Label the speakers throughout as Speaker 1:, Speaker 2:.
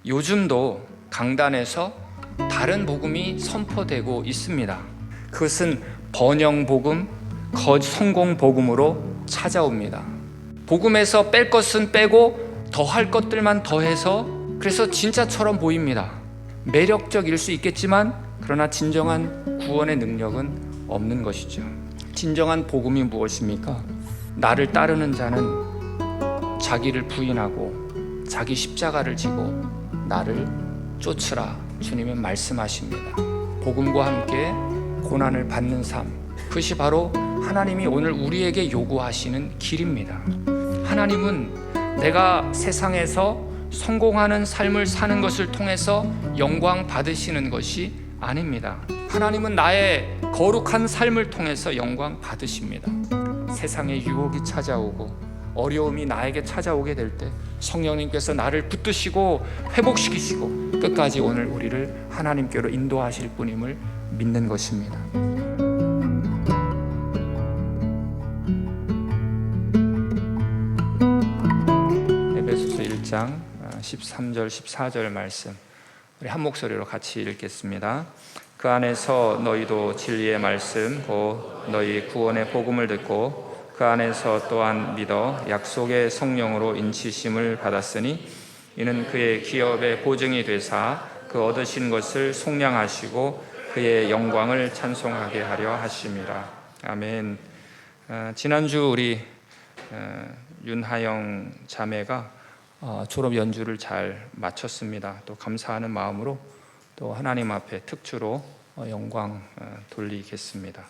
Speaker 1: 요즘도 강단에서 다른 복음이 선포되고 있습니다. 그것은 번영 복음, 성공 복음으로 찾아옵니다. 복음에서 뺄 것은 빼고 더할 것들만 더해서, 그래서 진짜처럼 보입니다. 매력적일 수 있겠지만 그러나 진정한 구원의 능력은 없는 것이죠. 진정한 복음이 무엇입니까? 나를 따르는 자는 자기를 부인하고 자기 십자가를 지고 나를 쫓으라, 주님은 말씀하십니다. 복음과 함께 고난을 받는 삶, 그것이 바로 하나님이 오늘 우리에게 요구하시는 길입니다. 하나님은 내가 세상에서 성공하는 삶을 사는 것을 통해서 영광 받으시는 것이 아닙니다. 하나님은 나의 거룩한 삶을 통해서 영광 받으십니다. 세상에 유혹이 찾아오고 어려움이 나에게 찾아오게 될 때 성령님께서 나를 붙드시고 회복시키시고 끝까지 오늘 우리를 하나님께로 인도하실 분임을 믿는 것입니다. 에베소서 1장 13절 14절 말씀, 우리 한 목소리로 같이 읽겠습니다. 그 안에서 너희도 진리의 말씀 곧 너희 구원의 복음을 듣고 그 안에서 또한 믿어 약속의 성령으로 인치심을 받았으니 이는 그의 기업의 보증이 되사 그 얻으신 것을 속량하시고 그의 영광을 찬송하게 하려 하심이라. 아멘. 지난주 우리 윤하영 자매가 졸업 연주를 잘 마쳤습니다. 또 감사하는 마음으로 또 하나님 앞에 특주로 영광 돌리겠습니다.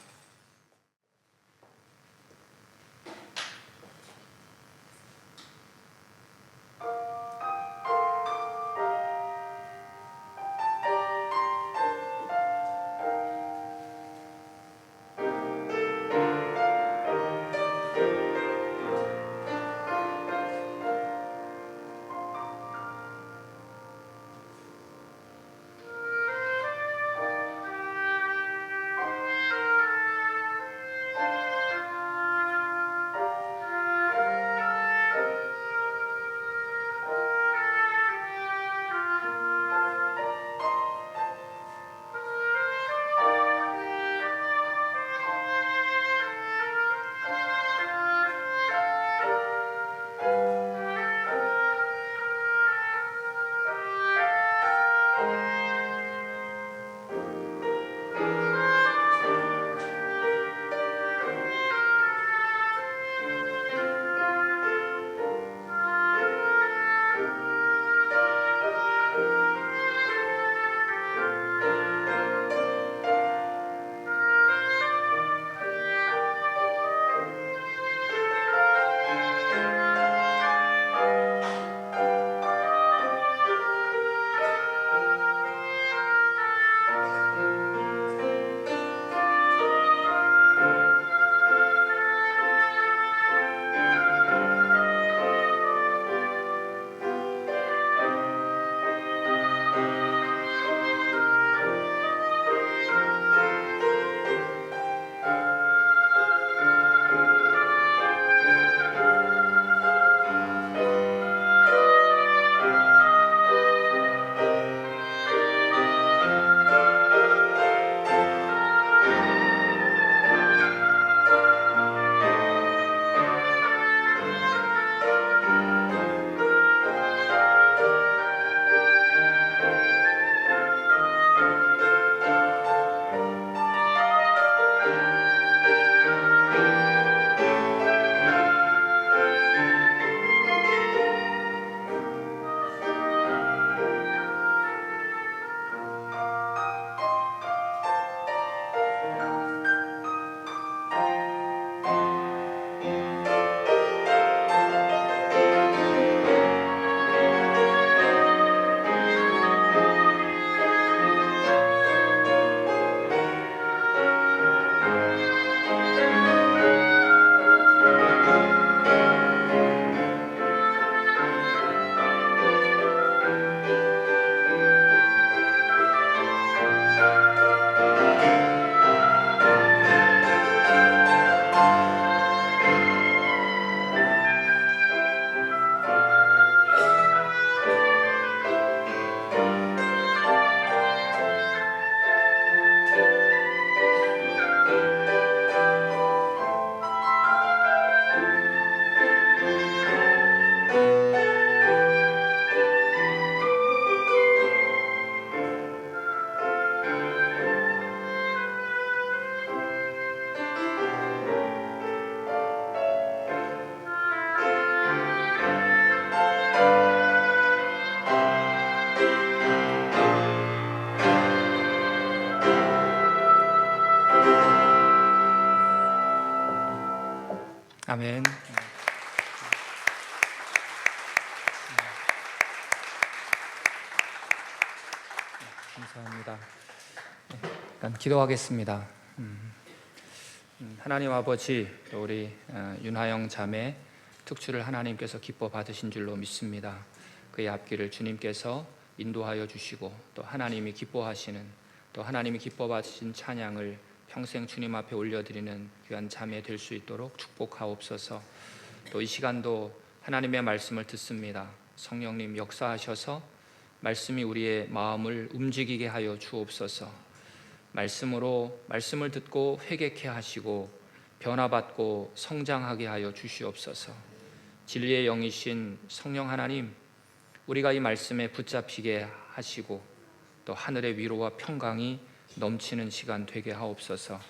Speaker 1: 아멘. 감사합니다. 일단 기도하겠습니다. 하나님 아버지, 또 우리 윤하영 자매 특주를 하나님께서 기뻐 받으신 줄로 믿습니다. 그의 앞길을 주님께서 인도하여 주시고, 또 하나님이 기뻐하시는, 또 하나님이 기뻐 받으신 찬양을 평생 주님 앞에 올려드리는 귀한 자매 될 수 있도록 축복하옵소서. 또 이 시간도 하나님의 말씀을 듣습니다. 성령님 역사하셔서 말씀이 우리의 마음을 움직이게 하여 주옵소서. 말씀을 듣고 회개케 하시고 변화받고 성장하게 하여 주시옵소서. 진리의 영이신 성령 하나님, 우리가 이 말씀에 붙잡히게 하시고 또 하늘의 위로와 평강이 넘치는 시간 되게 하옵소서.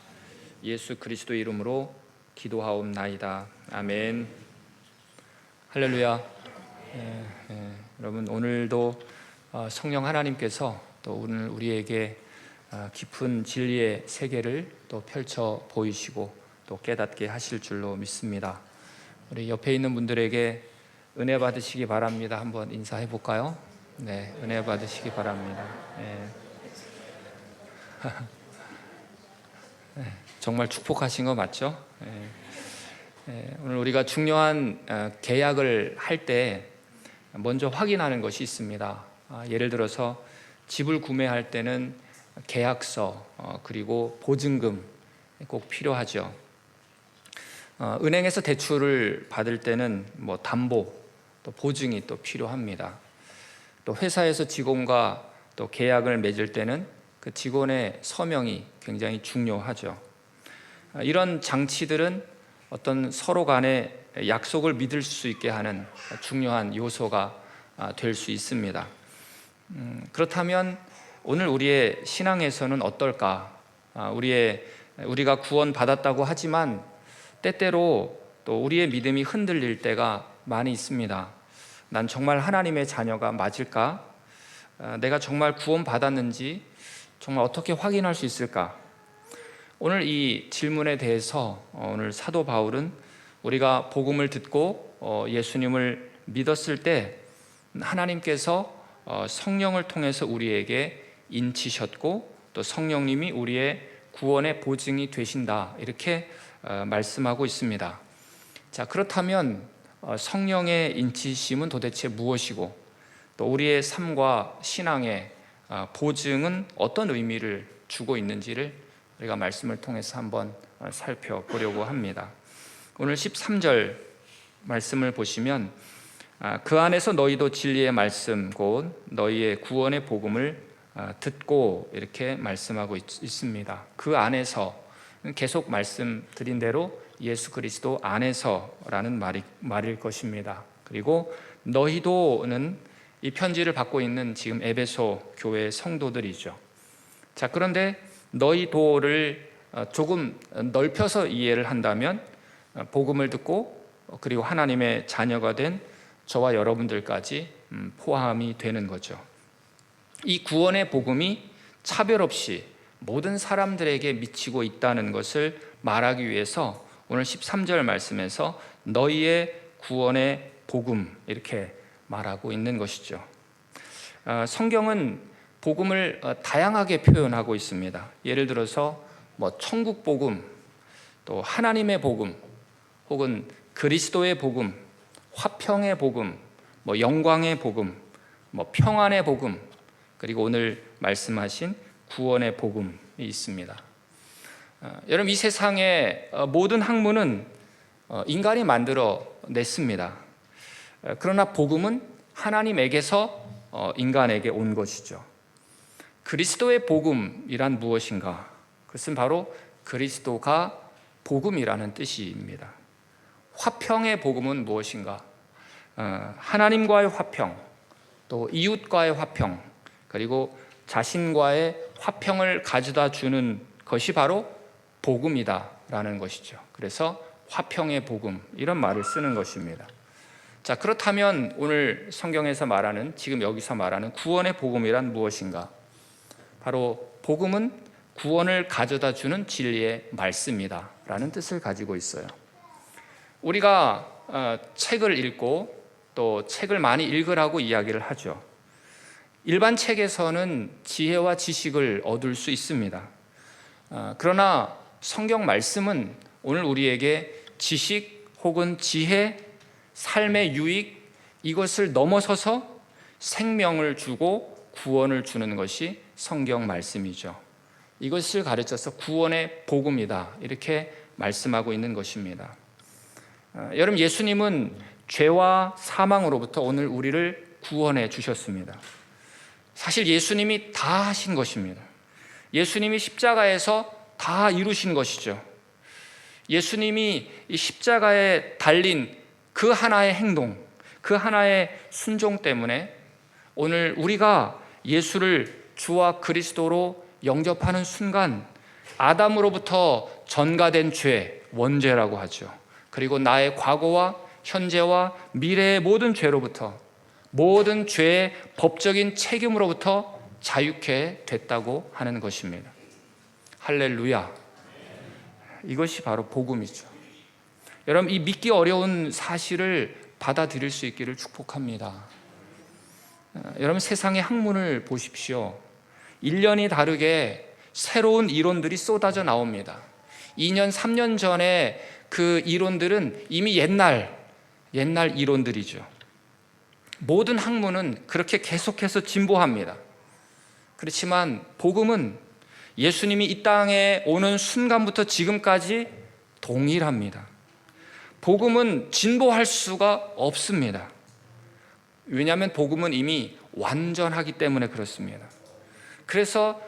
Speaker 1: 예수 그리스도 이름으로 기도하옵나이다. 아멘. 할렐루야. 여러분, 오늘도 성령 하나님께서 또 오늘 우리에게 깊은 진리의 세계를 또 펼쳐 보이시고 또 깨닫게 하실 줄로 믿습니다. 우리 옆에 있는 분들에게 은혜 받으시기 바랍니다. 한번 인사해 볼까요? 네, 은혜 받으시기 바랍니다. 네. 정말 축복하신 거 맞죠? 오늘 우리가 중요한 계약을 할 때 먼저 확인하는 것이 있습니다. 예를 들어서 집을 구매할 때는 계약서 그리고 보증금 꼭 필요하죠. 은행에서 대출을 받을 때는 담보 또 보증이 또 필요합니다. 또 회사에서 직원과 또 계약을 맺을 때는 그 직원의 서명이 굉장히 중요하죠. 이런 장치들은 어떤 서로 간의 약속을 믿을 수 있게 하는 중요한 요소가 될 수 있습니다. 그렇다면 오늘 우리의 신앙에서는 어떨까? 우리가 구원 받았다고 하지만 때때로 또 우리의 믿음이 흔들릴 때가 많이 있습니다. 난 정말 하나님의 자녀가 맞을까? 내가 정말 구원 받았는지 정말 어떻게 확인할 수 있을까? 오늘 이 질문에 대해서 오늘 사도 바울은 우리가 복음을 듣고 예수님을 믿었을 때 하나님께서 성령을 통해서 우리에게 인치셨고 또 성령님이 우리의 구원의 보증이 되신다, 이렇게 말씀하고 있습니다. 자, 그렇다면 성령의 인치심은 도대체 무엇이고 또 우리의 삶과 신앙의 보증은 어떤 의미를 주고 있는지를 우리가 말씀을 통해서 한번 살펴보려고 합니다. 오늘 13절 말씀을 보시면 그 안에서 너희도 진리의 말씀 곧 너희의 구원의 복음을 듣고, 이렇게 말씀하고 있습니다. 그 안에서, 계속 말씀드린 대로 예수 그리스도 안에서라는 말일 것입니다. 그리고 너희도는 이 편지를 받고 있는 지금 에베소 교회 성도들이죠. 자, 그런데 너희도를 조금 넓혀서 이해를 한다면 복음을 듣고 그리고 하나님의 자녀가 된 저와 여러분들까지 포함이 되는 거죠. 이 구원의 복음이 차별 없이 모든 사람들에게 미치고 있다는 것을 말하기 위해서 오늘 13절 말씀에서 너희의 구원의 복음, 이렇게 말하고 있는 것이죠. 성경은 복음을 다양하게 표현하고 있습니다. 예를 들어서 천국 복음, 또 하나님의 복음, 혹은 그리스도의 복음, 화평의 복음, 영광의 복음, 평안의 복음, 그리고 오늘 말씀하신 구원의 복음이 있습니다. 여러분, 이 세상의 모든 학문은 인간이 만들어 냈습니다. 그러나 복음은 하나님에게서 인간에게 온 것이죠. 그리스도의 복음이란 무엇인가? 그것은 바로 그리스도가 복음이라는 뜻입니다. 화평의 복음은 무엇인가? 하나님과의 화평, 또 이웃과의 화평, 그리고 자신과의 화평을 가져다 주는 것이 바로 복음이다라는 것이죠. 그래서 화평의 복음, 이런 말을 쓰는 것입니다. 자, 그렇다면 오늘 성경에서 말하는, 지금 여기서 말하는 구원의 복음이란 무엇인가? 바로 복음은 구원을 가져다 주는 진리의 말씀이다 라는 뜻을 가지고 있어요. 우리가 책을 읽고 또 책을 많이 읽으라고 이야기를 하죠. 일반 책에서는 지혜와 지식을 얻을 수 있습니다. 그러나 성경 말씀은 오늘 우리에게 지식 혹은 지혜, 삶의 유익, 이것을 넘어서서 생명을 주고 구원을 주는 것이 성경 말씀이죠. 이것을 가르쳐서 구원의 복음이다, 이렇게 말씀하고 있는 것입니다. 여러분, 예수님은 죄와 사망으로부터 오늘 우리를 구원해 주셨습니다. 사실 예수님이 다 하신 것입니다. 예수님이 십자가에서 다 이루신 것이죠. 예수님이 이 십자가에 달린 그 하나의 행동, 그 하나의 순종 때문에 오늘 우리가 예수를 주와 그리스도로 영접하는 순간 아담으로부터 전가된 죄, 원죄라고 하죠. 그리고 나의 과거와 현재와 미래의 모든 죄로부터, 모든 죄의 법적인 책임으로부터 자유케 됐다고 하는 것입니다. 할렐루야. 이것이 바로 복음이죠. 여러분, 이 믿기 어려운 사실을 받아들일 수 있기를 축복합니다. 여러분, 세상의 학문을 보십시오. 1년이 다르게 새로운 이론들이 쏟아져 나옵니다. 2년, 3년 전에 그 이론들은 이미 옛날 이론들이죠. 모든 학문은 그렇게 계속해서 진보합니다. 그렇지만 복음은 예수님이 이 땅에 오는 순간부터 지금까지 동일합니다. 복음은 진보할 수가 없습니다. 왜냐하면 복음은 이미 완전하기 때문에 그렇습니다. 그래서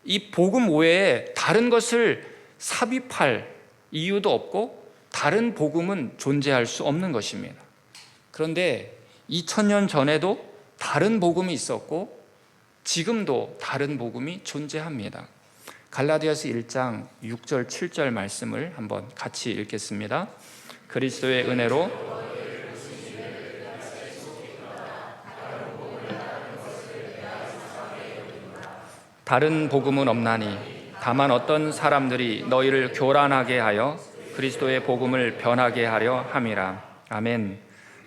Speaker 1: 이 복음 외에 다른 것을 삽입할 이유도 없고 다른 복음은 존재할 수 없는 것입니다. 그런데 2000년 전에도 다른 복음이 있었고 지금도 다른 복음이 존재합니다. 갈라디아서 1장 6절 7절 말씀을 한번 같이 읽겠습니다. 그리스도의 은혜로 다른 복음은 없나니 다만 어떤 사람들이 너희를 교란하게 하여 그리스도의 복음을 변하게 하려 함이라. 아멘.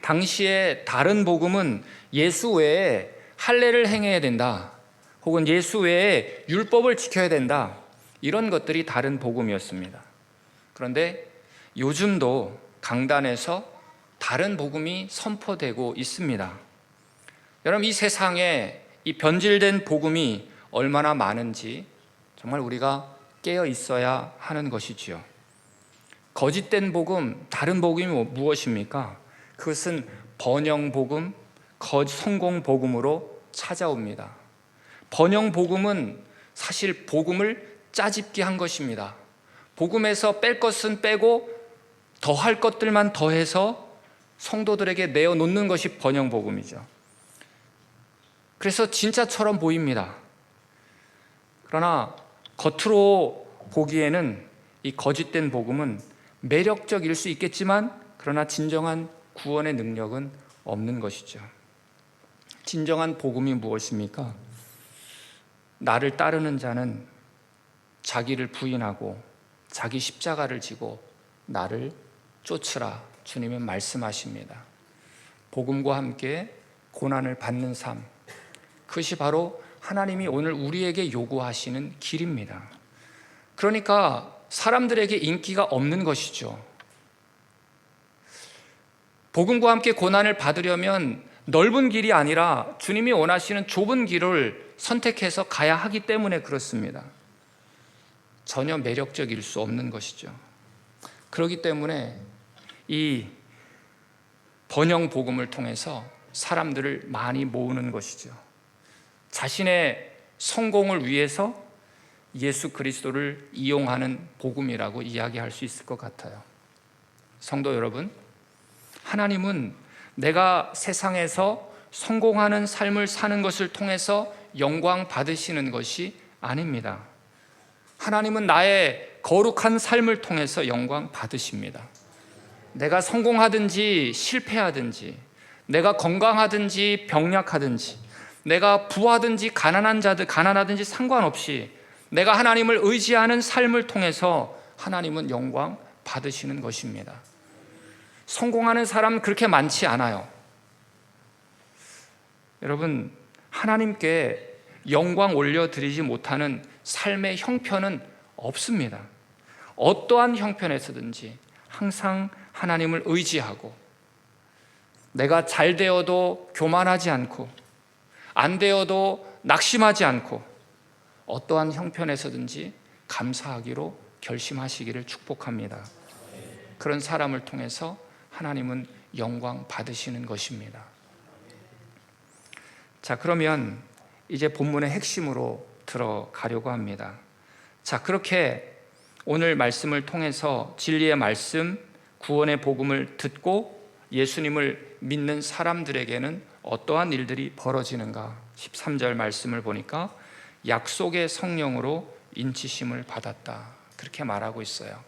Speaker 1: 당시에 다른 복음은 예수 외에 할례를 행해야 된다, 혹은 예수 외에 율법을 지켜야 된다, 이런 것들이 다른 복음이었습니다. 그런데 요즘도 강단에서 다른 복음이 선포되고 있습니다. 여러분, 이 세상에 이 변질된 복음이 얼마나 많은지 정말 우리가 깨어 있어야 하는 것이지요. 거짓된 복음, 다른 복음이 무엇입니까? 그것은 번영 복음, 성공 복음으로 찾아옵니다. 번영 복음은 사실 복음을 짜집기 한 것입니다. 복음에서 뺄 것은 빼고 더할 것들만 더해서 성도들에게 내어놓는 것이 번영 복음이죠. 그래서 진짜처럼 보입니다. 그러나 겉으로 보기에는 이 거짓된 복음은 매력적일 수 있겠지만 그러나 진정한 구원의 능력은 없는 것이죠. 진정한 복음이 무엇입니까? 나를 따르는 자는 자기를 부인하고 자기 십자가를 지고 나를 쫓으라, 주님은 말씀하십니다. 복음과 함께 고난을 받는 삶, 그것이 바로 하나님이 오늘 우리에게 요구하시는 길입니다. 그러니까 사람들에게 인기가 없는 것이죠. 복음과 함께 고난을 받으려면 넓은 길이 아니라 주님이 원하시는 좁은 길을 선택해서 가야 하기 때문에 그렇습니다. 전혀 매력적일 수 없는 것이죠. 그렇기 때문에 이 번영 복음을 통해서 사람들을 많이 모으는 것이죠. 자신의 성공을 위해서 예수 그리스도를 이용하는 복음이라고 이야기할 수 있을 것 같아요. 성도 여러분, 하나님은 내가 세상에서 성공하는 삶을 사는 것을 통해서 영광 받으시는 것이 아닙니다. 하나님은 나의 거룩한 삶을 통해서 영광 받으십니다. 내가 성공하든지 실패하든지, 내가 건강하든지 병약하든지, 내가 부하든지 가난하든지 상관없이 내가 하나님을 의지하는 삶을 통해서 하나님은 영광 받으시는 것입니다. 성공하는 사람 그렇게 많지 않아요. 여러분, 하나님께 영광 올려드리지 못하는 삶의 형편은 없습니다. 어떠한 형편에서든지 항상 하나님을 의지하고, 내가 잘 되어도 교만하지 않고, 안 되어도 낙심하지 않고, 어떠한 형편에서든지 감사하기로 결심하시기를 축복합니다. 그런 사람을 통해서 하나님은 영광 받으시는 것입니다. 자, 그러면 이제 본문의 핵심으로 들어가려고 합니다. 자, 그렇게 오늘 말씀을 통해서 진리의 말씀, 구원의 복음을 듣고 예수님을 믿는 사람들에게는 어떠한 일들이 벌어지는가? 13절 말씀을 보니까 약속의 성령으로 인치심을 받았다, 그렇게 말하고 있어요.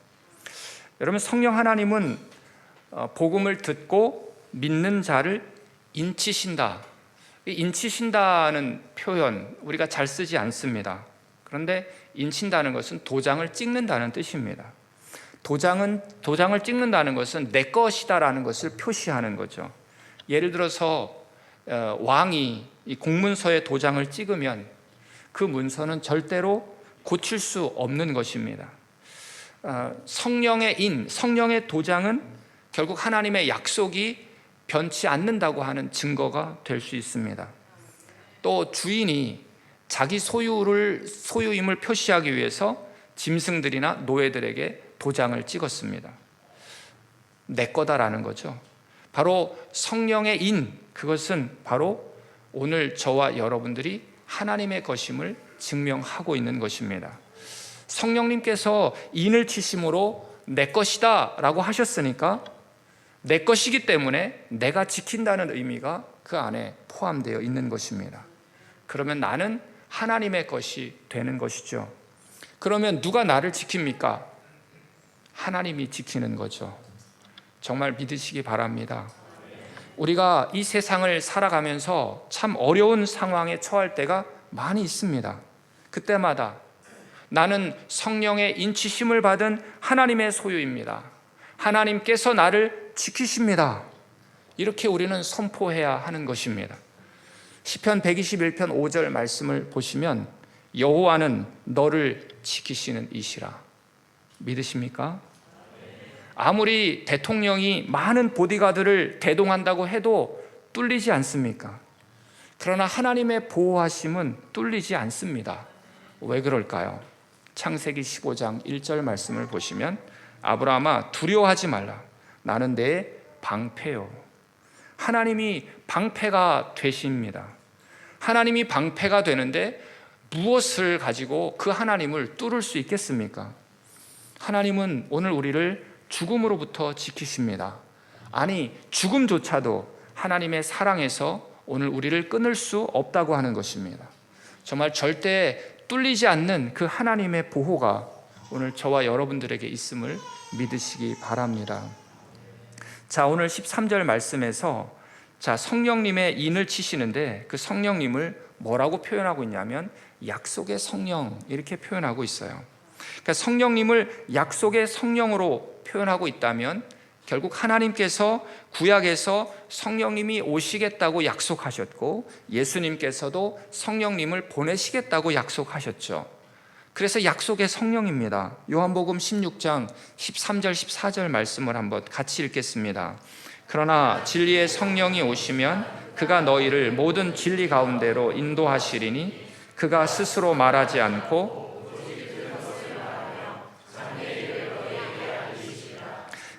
Speaker 1: 여러분, 성령 하나님은 복음을 듣고 믿는 자를 인치신다. 인치신다는 표현 우리가 잘 쓰지 않습니다. 그런데 인친다는 것은 도장을 찍는다는 뜻입니다. 도장을 찍는다는 것은 내 것이다라는 것을 표시하는 거죠. 예를 들어서 왕이 이 공문서에 도장을 찍으면 그 문서는 절대로 고칠 수 없는 것입니다. 성령의 성령의 도장은 결국 하나님의 약속이 변치 않는다고 하는 증거가 될 수 있습니다. 또 주인이 자기 소유임을 표시하기 위해서 짐승들이나 노예들에게 도장을 찍었습니다. 내 거다라는 거죠. 바로 성령의 그것은 바로 오늘 저와 여러분들이 하나님의 것임을 증명하고 있는 것입니다. 성령님께서 인을 치심으로 내 것이다 라고 하셨으니까 내 것이기 때문에 내가 지킨다는 의미가 그 안에 포함되어 있는 것입니다. 그러면 나는 하나님의 것이 되는 것이죠. 그러면 누가 나를 지킵니까? 하나님이 지키는 거죠. 정말 믿으시기 바랍니다. 우리가 이 세상을 살아가면서 참 어려운 상황에 처할 때가 많이 있습니다. 그때마다 나는 성령의 인치심을 받은 하나님의 소유입니다. 하나님께서 나를 지키십니다. 이렇게 우리는 선포해야 하는 것입니다. 시편 121편 5절 말씀을 보시면 여호와는 너를 지키시는 이시라. 믿으십니까? 아무리 대통령이 많은 보디가드를 대동한다고 해도 뚫리지 않습니까? 그러나 하나님의 보호하심은 뚫리지 않습니다. 왜 그럴까요? 창세기 15장 1절 말씀을 보시면 아브라함아 두려워하지 말라. 나는 내 방패요. 하나님이 방패가 되십니다. 하나님이 방패가 되는데 무엇을 가지고 그 하나님을 뚫을 수 있겠습니까? 하나님은 오늘 우리를 죽음으로부터 지키십니다. 아니, 죽음조차도 하나님의 사랑에서 오늘 우리를 끊을 수 없다고 하는 것입니다. 정말 절대 뚫리지 않는 그 하나님의 보호가 오늘 저와 여러분들에게 있음을 믿으시기 바랍니다. 자, 오늘 13절 말씀에서 성령님의 인을 치시는데 그 성령님을 뭐라고 표현하고 있냐면 약속의 성령, 이렇게 표현하고 있어요. 그러니까 성령님을 약속의 성령으로 표현하고 있다면 결국 하나님께서 구약에서 성령님이 오시겠다고 약속하셨고 예수님께서도 성령님을 보내시겠다고 약속하셨죠. 그래서 약속의 성령입니다. 요한복음 16장 13절 14절 말씀을 한번 같이 읽겠습니다. 그러나 진리의 성령이 오시면 그가 너희를 모든 진리 가운데로 인도하시리니 그가 스스로 말하지 않고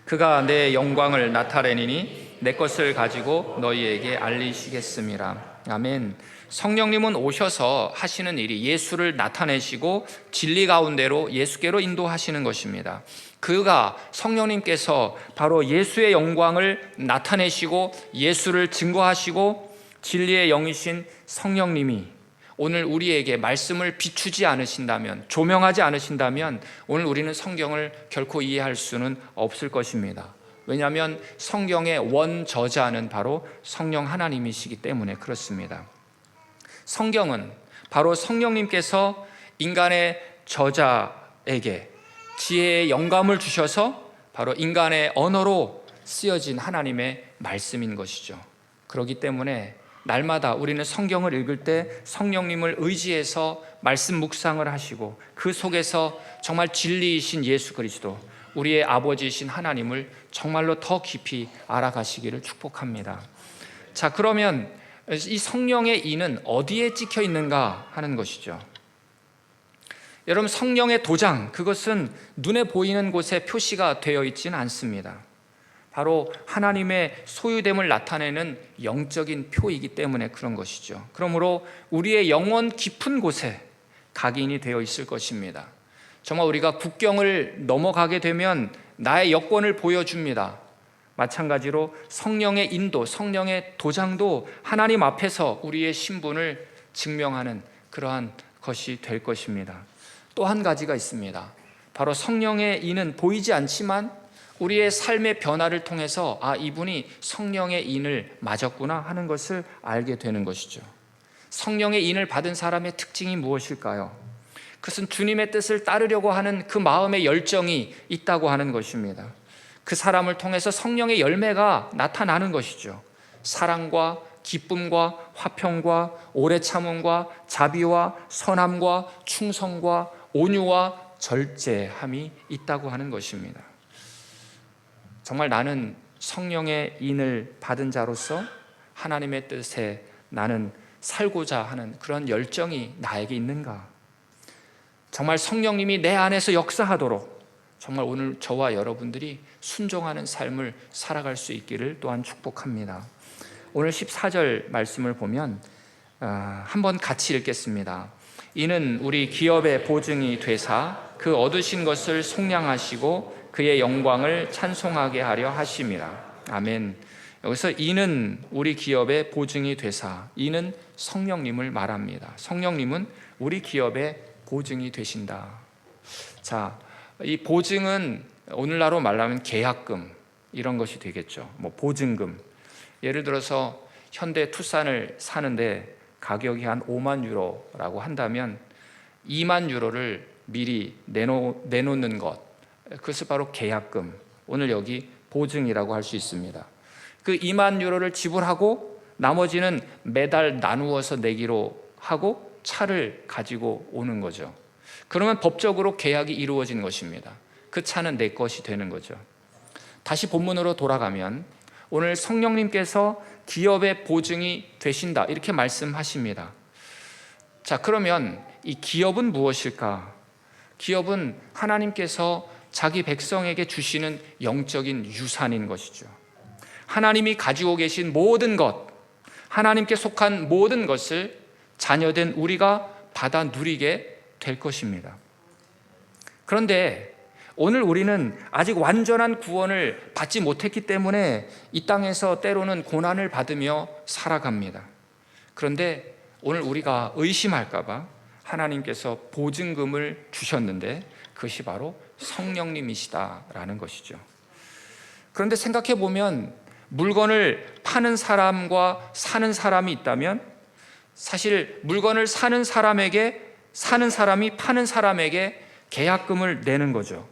Speaker 1: 그가 내 영광을 나타내니니 내 것을 가지고 너희에게 알리시겠습니다. 아멘. 성령님은 오셔서 하시는 일이 예수를 나타내시고 진리 가운데로 예수께로 인도하시는 것입니다. 그가 성령님께서 바로 예수의 영광을 나타내시고 예수를 증거하시고 진리의 영이신 성령님이 오늘 우리에게 말씀을 비추지 않으신다면, 조명하지 않으신다면 오늘 우리는 성경을 결코 이해할 수는 없을 것입니다. 왜냐하면 성경의 원저자는 바로 성령 하나님이시기 때문에 그렇습니다. 성경은 바로 성령님께서 인간의 저자에게 지혜의 영감을 주셔서 바로 인간의 언어로 쓰여진 하나님의 말씀인 것이죠. 그렇기 때문에 날마다 우리는 성경을 읽을 때 성령님을 의지해서 말씀 묵상을 하시고 그 속에서 정말 진리이신 예수 그리스도, 우리의 아버지이신 하나님을 정말로 더 깊이 알아가시기를 축복합니다. 자, 그러면 이 성령의 인은 어디에 찍혀 있는가 하는 것이죠. 여러분, 성령의 도장, 그것은 눈에 보이는 곳에 표시가 되어 있지는 않습니다. 바로 하나님의 소유됨을 나타내는 영적인 표이기 때문에 그런 것이죠. 그러므로 우리의 영혼 깊은 곳에 각인이 되어 있을 것입니다. 정말 우리가 국경을 넘어가게 되면 나의 여권을 보여줍니다. 마찬가지로 성령의 인도, 성령의 도장도 하나님 앞에서 우리의 신분을 증명하는 그러한 것이 될 것입니다. 또 한 가지가 있습니다. 바로 성령의 인은 보이지 않지만 우리의 삶의 변화를 통해서 이분이 성령의 인을 맞았구나 하는 것을 알게 되는 것이죠. 성령의 인을 받은 사람의 특징이 무엇일까요? 그것은 주님의 뜻을 따르려고 하는 그 마음의 열정이 있다고 하는 것입니다. 그 사람을 통해서 성령의 열매가 나타나는 것이죠. 사랑과 기쁨과 화평과 오래 참음과 자비와 선함과 충성과 온유와 절제함이 있다고 하는 것입니다. 정말 나는 성령의 인을 받은 자로서 하나님의 뜻에 나는 살고자 하는 그런 열정이 나에게 있는가? 정말 성령님이 내 안에서 역사하도록 정말 오늘 저와 여러분들이 순종하는 삶을 살아갈 수 있기를 또한 축복합니다. 오늘 14절 말씀을 보면 한번 같이 읽겠습니다. 이는 우리 기업의 보증이 되사 그 얻으신 것을 속량하시고 그의 영광을 찬송하게 하려 하심이라. 아멘. 여기서 이는 우리 기업의 보증이 되사, 이는 성령님을 말합니다. 성령님은 우리 기업의 보증이 되신다. 자, 이 보증은 오늘날로 말하면 계약금 이런 것이 되겠죠. 보증금. 예를 들어서 현대 투싼을 사는데 가격이 한 5만 유로라고 한다면 2만 유로를 미리 내놓는 것, 그것을 바로 계약금, 오늘 여기 보증이라고 할 수 있습니다. 그 2만 유로를 지불하고 나머지는 매달 나누어서 내기로 하고 차를 가지고 오는 거죠. 그러면 법적으로 계약이 이루어진 것입니다. 그 차는 내 것이 되는 거죠. 다시 본문으로 돌아가면 오늘 성령님께서 기업의 보증이 되신다 이렇게 말씀하십니다. 자, 그러면 이 기업은 무엇일까? 기업은 하나님께서 자기 백성에게 주시는 영적인 유산인 것이죠. 하나님이 가지고 계신 모든 것, 하나님께 속한 모든 것을 자녀된 우리가 받아 누리게 될 것입니다. 그런데 오늘 우리는 아직 완전한 구원을 받지 못했기 때문에 이 땅에서 때로는 고난을 받으며 살아갑니다. 그런데 오늘 우리가 의심할까 봐 하나님께서 보증금을 주셨는데 그것이 바로 성령님이시다라는 것이죠. 그런데 생각해 보면 물건을 파는 사람과 사는 사람이 있다면 사실 물건을 사는 사람에게 사는 사람이 파는 사람에게 계약금을 내는 거죠.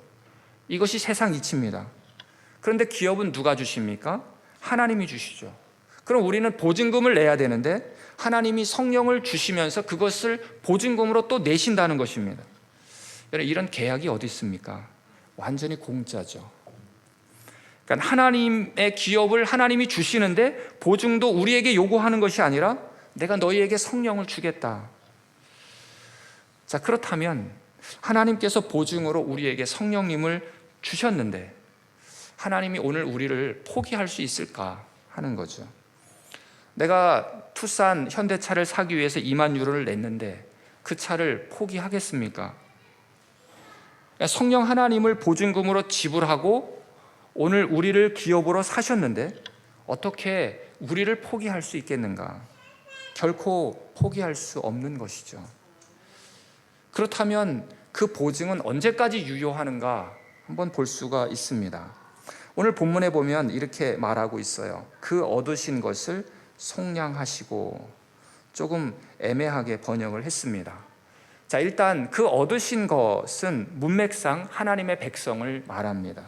Speaker 1: 이것이 세상 이치입니다. 그런데 기업은 누가 주십니까? 하나님이 주시죠. 그럼 우리는 보증금을 내야 되는데 하나님이 성령을 주시면서 그것을 보증금으로 또 내신다는 것입니다. 이런 계약이 어디 있습니까? 완전히 공짜죠. 그러니까 하나님의 기업을 하나님이 주시는데 보증도 우리에게 요구하는 것이 아니라 내가 너희에게 성령을 주겠다. 자, 그렇다면 하나님께서 보증으로 우리에게 성령님을 주셨는데 하나님이 오늘 우리를 포기할 수 있을까 하는 거죠. 내가 투싼 현대차를 사기 위해서 2만 유로를 냈는데 그 차를 포기하겠습니까? 성령 하나님을 보증금으로 지불하고 오늘 우리를 기업으로 사셨는데 어떻게 우리를 포기할 수 있겠는가? 결코 포기할 수 없는 것이죠. 그렇다면 그 보증은 언제까지 유효하는가 한번 볼 수가 있습니다. 오늘 본문에 보면 이렇게 말하고 있어요. 그 얻으신 것을 속량하시고, 조금 애매하게 번역을 했습니다. 자, 일단 그 얻으신 것은 문맥상 하나님의 백성을 말합니다.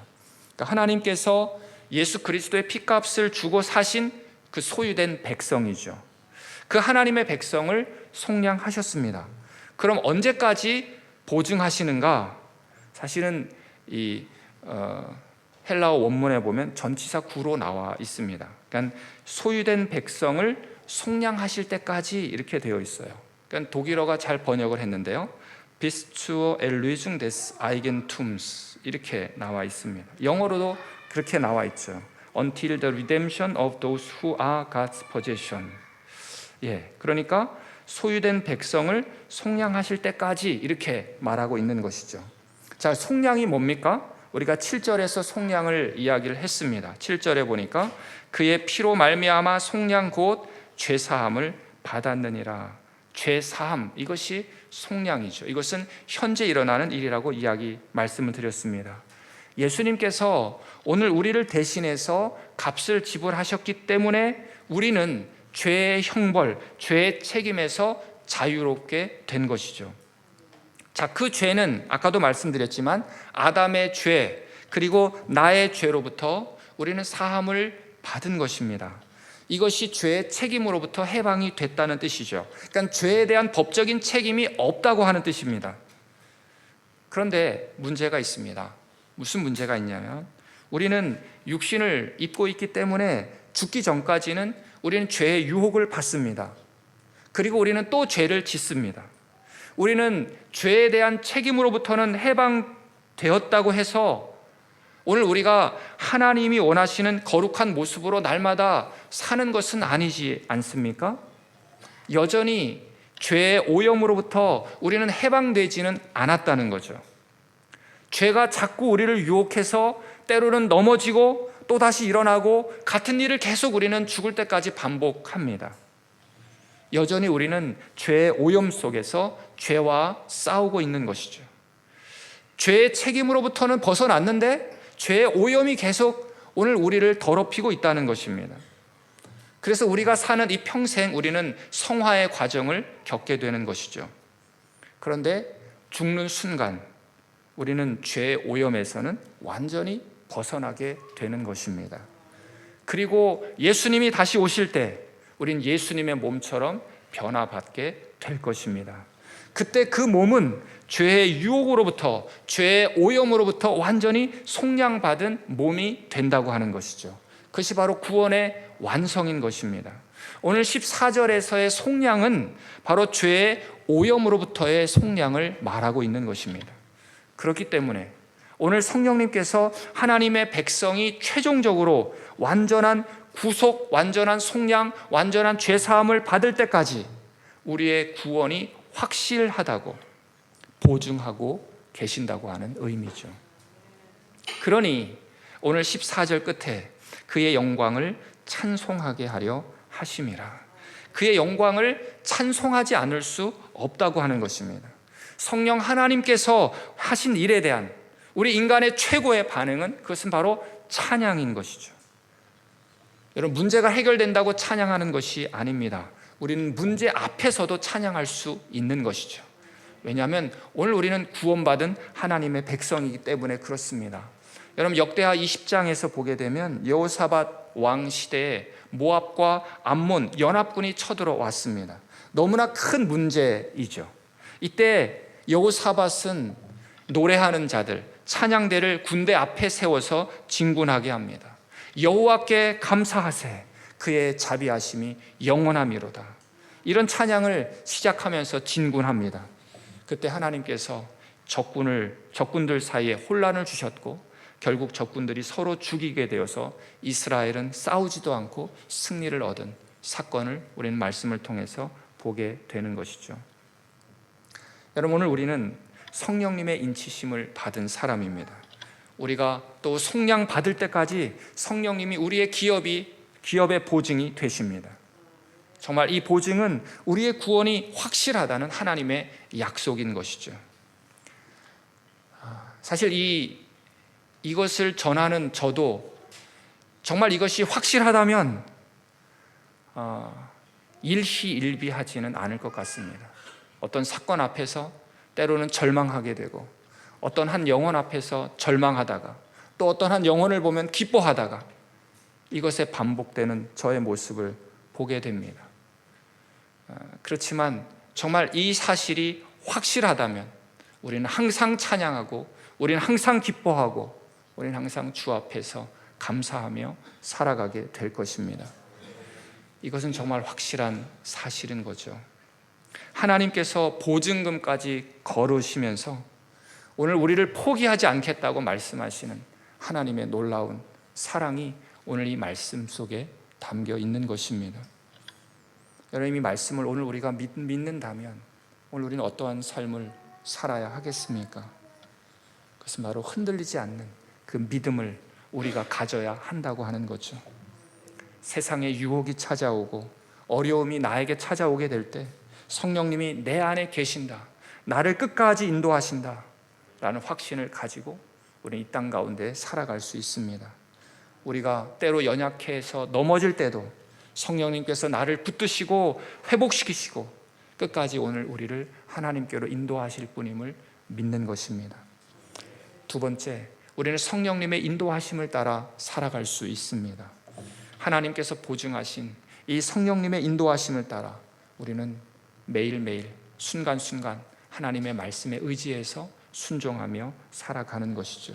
Speaker 1: 그러니까 하나님께서 예수 그리스도의 피값을 주고 사신 그 소유된 백성이죠. 그 하나님의 백성을 속량하셨습니다. 그럼 언제까지 보증하시는가? 사실은 이 헬라어 원문에 보면 전치사 구로 나와 있습니다. 그러니까 소유된 백성을 속량하실 때까지 이렇게 되어 있어요. 그러니까 독일어가 잘 번역을 했는데요. bis zur Erlösung des Eigentums 이렇게 나와 있습니다. 영어로도 그렇게 나와 있죠. Until the redemption of those who are God's possession. 그러니까 소유된 백성을 속량하실 때까지 이렇게 말하고 있는 것이죠. 자, 속량이 뭡니까? 우리가 7절에서 속량을 이야기를 했습니다. 7절에 보니까 그의 피로 말미암아 속량 곧 죄사함을 받았느니라. 죄사함, 이것이 속량이죠. 이것은 현재 일어나는 일이라고 말씀을 드렸습니다. 예수님께서 오늘 우리를 대신해서 값을 지불하셨기 때문에 우리는 죄의 형벌, 죄의 책임에서 자유롭게 된 것이죠. 자, 그 죄는 아까도 말씀드렸지만 아담의 죄 그리고 나의 죄로부터 우리는 사함을 받은 것입니다. 이것이 죄의 책임으로부터 해방이 됐다는 뜻이죠. 그러니까 죄에 대한 법적인 책임이 없다고 하는 뜻입니다. 그런데 문제가 있습니다. 무슨 문제가 있냐면 우리는 육신을 입고 있기 때문에 죽기 전까지는 우리는 죄의 유혹을 받습니다. 그리고 우리는 또 죄를 짓습니다. 우리는 죄에 대한 책임으로부터는 해방되었다고 해서 오늘 우리가 하나님이 원하시는 거룩한 모습으로 날마다 사는 것은 아니지 않습니까? 여전히 죄의 오염으로부터 우리는 해방되지는 않았다는 거죠. 죄가 자꾸 우리를 유혹해서 때로는 넘어지고 또다시 일어나고 같은 일을 계속 우리는 죽을 때까지 반복합니다. 여전히 우리는 죄의 오염 속에서 죄와 싸우고 있는 것이죠. 죄의 책임으로부터는 벗어났는데 죄의 오염이 계속 오늘 우리를 더럽히고 있다는 것입니다. 그래서 우리가 사는 이 평생 우리는 성화의 과정을 겪게 되는 것이죠. 그런데 죽는 순간 우리는 죄의 오염에서는 완전히 벗어나게 되는 것입니다. 그리고 예수님이 다시 오실 때 우린 예수님의 몸처럼 변화받게 될 것입니다. 그때 그 몸은 죄의 유혹으로부터 죄의 오염으로부터 완전히 속량받은 몸이 된다고 하는 것이죠. 그것이 바로 구원의 완성인 것입니다. 오늘 14절에서의 속량은 바로 죄의 오염으로부터의 속량을 말하고 있는 것입니다. 그렇기 때문에 오늘 성령님께서 하나님의 백성이 최종적으로 완전한 구속, 완전한 속량, 완전한 죄사함을 받을 때까지 우리의 구원이 확실하다고 보증하고 계신다고 하는 의미죠. 그러니 오늘 14절 끝에 그의 영광을 찬송하게 하려 하심이라. 그의 영광을 찬송하지 않을 수 없다고 하는 것입니다. 성령 하나님께서 하신 일에 대한 우리 인간의 최고의 반응은 그것은 바로 찬양인 것이죠. 여러분, 문제가 해결된다고 찬양하는 것이 아닙니다. 우리는 문제 앞에서도 찬양할 수 있는 것이죠. 왜냐하면 오늘 우리는 구원받은 하나님의 백성이기 때문에 그렇습니다. 여러분, 역대하 20장에서 보게 되면 여호사밧 왕 시대에 모압과 암몬 연합군이 쳐들어왔습니다. 너무나 큰 문제이죠. 이때 여호사밧은 노래하는 자들, 찬양대를 군대 앞에 세워서 진군하게 합니다. 여호와께 감사하세, 그의 자비하심이 영원함이로다. 이런 찬양을 시작하면서 진군합니다. 그때 하나님께서 적군들 사이에 혼란을 주셨고 결국 적군들이 서로 죽이게 되어서 이스라엘은 싸우지도 않고 승리를 얻은 사건을 우리는 말씀을 통해서 보게 되는 것이죠. 여러분, 오늘 우리는 성령님의 인치심을 받은 사람입니다. 우리가 또 속량 받을 때까지 성령님이 우리의 기업의 보증이 되십니다. 정말 이 보증은 우리의 구원이 확실하다는 하나님의 약속인 것이죠. 사실 이것을 전하는 저도 정말 이것이 확실하다면 일희일비하지는 않을 것 같습니다. 어떤 사건 앞에서 때로는 절망하게 되고 어떤 한 영혼 앞에서 절망하다가 또 어떤 한 영혼을 보면 기뻐하다가 이것에 반복되는 저의 모습을 보게 됩니다. 그렇지만 정말 이 사실이 확실하다면 우리는 항상 찬양하고, 우리는 항상 기뻐하고, 우리는 항상 주 앞에서 감사하며 살아가게 될 것입니다. 이것은 정말 확실한 사실인 거죠. 하나님께서 보증금까지 걸으시면서 오늘 우리를 포기하지 않겠다고 말씀하시는 하나님의 놀라운 사랑이 오늘 이 말씀 속에 담겨 있는 것입니다. 여러분, 이 말씀을 오늘 우리가 믿는다면 오늘 우리는 어떠한 삶을 살아야 하겠습니까? 그것은 바로 흔들리지 않는 그 믿음을 우리가 가져야 한다고 하는 거죠. 세상에 유혹이 찾아오고 어려움이 나에게 찾아오게 될 때 성령님이 내 안에 계신다, 나를 끝까지 인도하신다 라는 확신을 가지고 우리는 이 땅 가운데 살아갈 수 있습니다. 우리가 때로 연약해서 넘어질 때도 성령님께서 나를 붙드시고 회복시키시고 끝까지 오늘 우리를 하나님께로 인도하실 분임을 믿는 것입니다. 두 번째, 우리는 성령님의 인도하심을 따라 살아갈 수 있습니다. 하나님께서 보증하신 이 성령님의 인도하심을 따라 우리는 매일매일 순간순간 하나님의 말씀에 의지해서 순종하며 살아가는 것이죠.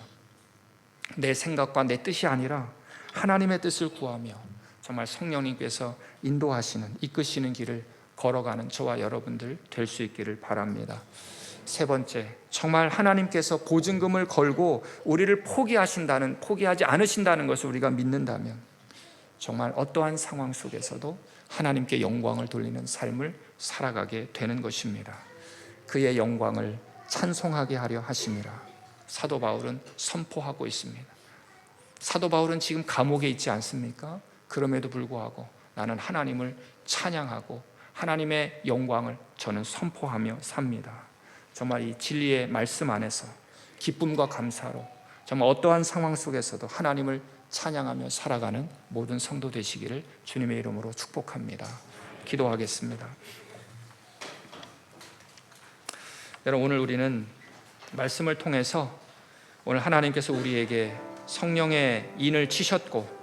Speaker 1: 내 생각과 내 뜻이 아니라 하나님의 뜻을 구하며 정말 성령님께서 인도하시는, 이끄시는 길을 걸어가는 저와 여러분들 될 수 있기를 바랍니다. 세 번째, 정말 하나님께서 보증금을 걸고 우리를 포기하지 않으신다는 것을 우리가 믿는다면 정말 어떠한 상황 속에서도 하나님께 영광을 돌리는 삶을 살아가게 되는 것입니다. 그의 영광을 찬송하게 하려 하심이라 사도 바울은 선포하고 있습니다. 사도 바울은 지금 감옥에 있지 않습니까? 그럼에도 불구하고 나는 하나님을 찬양하고 하나님의 영광을 저는 선포하며 삽니다. 정말 이 진리의 말씀 안에서 기쁨과 감사로 정말 어떠한 상황 속에서도 하나님을 찬양하며 살아가는 모든 성도 되시기를 주님의 이름으로 축복합니다. 기도하겠습니다. 여러분, 오늘 우리는 말씀을 통해서 오늘 하나님께서 우리에게 성령의 인을 치셨고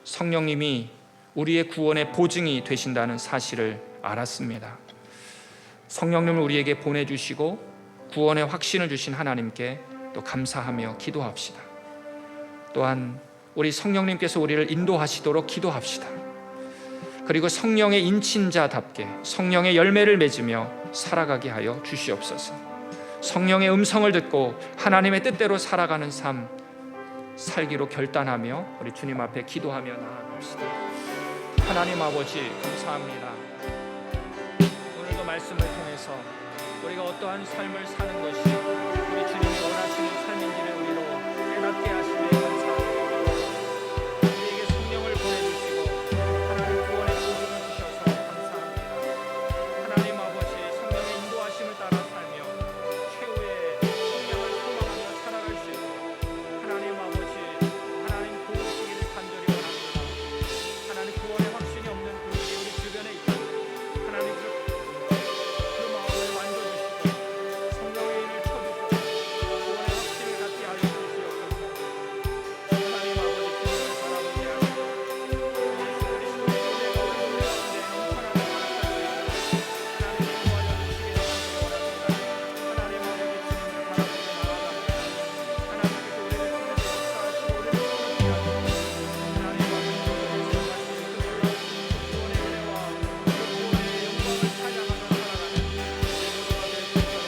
Speaker 1: 성령님이 우리의 구원의 보증이 되신다는 사실을 알았습니다. 성령님을 우리에게 보내주시고 구원의 확신을 주신 하나님께 또 감사하며 기도합시다. 또한 우리 성령님께서 우리를 인도하시도록 기도합시다. 그리고 성령의 인친자답게 성령의 열매를 맺으며 살아가게 하여 주시옵소서. 성령의 음성을 듣고 하나님의 뜻대로 살아가는 삶 살기로 결단하며 우리 주님 앞에 기도하며 나아갑시다. 하나님 아버지, 감사합니다. 오늘도 말씀을 통해서 우리가 어떠한 삶을 사는 것이 우리 주님이 원하시는 삶인지를 우리로 깨닫게 하시며 감사합니다. 우리에게 성령을 보내주시고 하나님 구원의 보증을 주셔서 감사합니다. 하나님 아버지, 성령의 인도하심을 따라 살며 최후의 성령을 소망하며 살아갈 수 있도록 하나님 아버지, 하나님 도우시기를 간절히 원합니다. 하나님 구원의 확신이 없는 분들이 우리 주변에 있다면 하나님 그 마음을 만져주시고 성령의 인을 쳐주시고 구원의 확신을 갖게 하여 주시옵소서. 하나님 아버지, 주님을 바라보게 하시고 예수 그리스도의 은혜가 우리 가운데 넘쳐나게 하나님 인도하여 주시기를 간절히 원합니다. 하나님 아버지, 주님을 바라보며 나아갑니다. 하나님께서 우리를 통해서 역사하시고 우리를 통하게 하시고 하나님 아버지, 주님의 말씀하신 그 놀라운 구원의 은혜와 그 구원의 영광을 찬양하며 살아가는 모두가 될 수 있도록 하나님 인도하여 주시기를 간절히 원합니다. 하나님 역사하시옵소서. 인도하여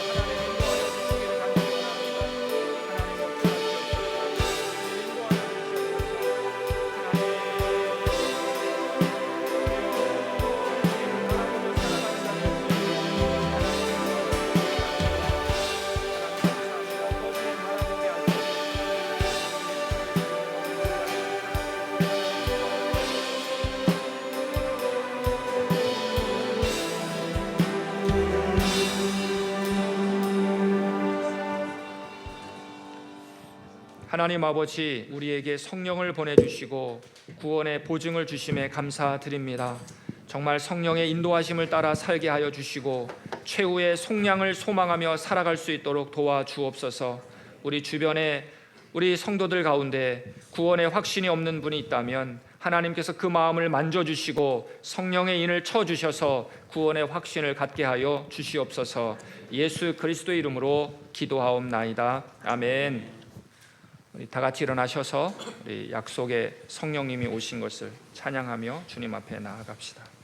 Speaker 1: 하나님 아버지, 우리에게 성령을 보내주시고 구원의 보증을 주심에 감사드립니다. 정말 성령의 인도하심을 따라 살게 하여 주시고 최후의 속량을 소망하며 살아갈 수 있도록 도와주옵소서. 우리 주변에 우리 성도들 가운데 구원의 확신이 없는 분이 있다면 하나님께서 그 마음을 만져주시고 성령의 인을 쳐주셔서 구원의 확신을 갖게 하여 주시옵소서. 예수 그리스도의 이름으로 기도하옵나이다. 아멘. 우리 다 같이 일어나셔서 우리 약속의 성령님이 오신 것을 찬양하며 주님 앞에 나아갑시다.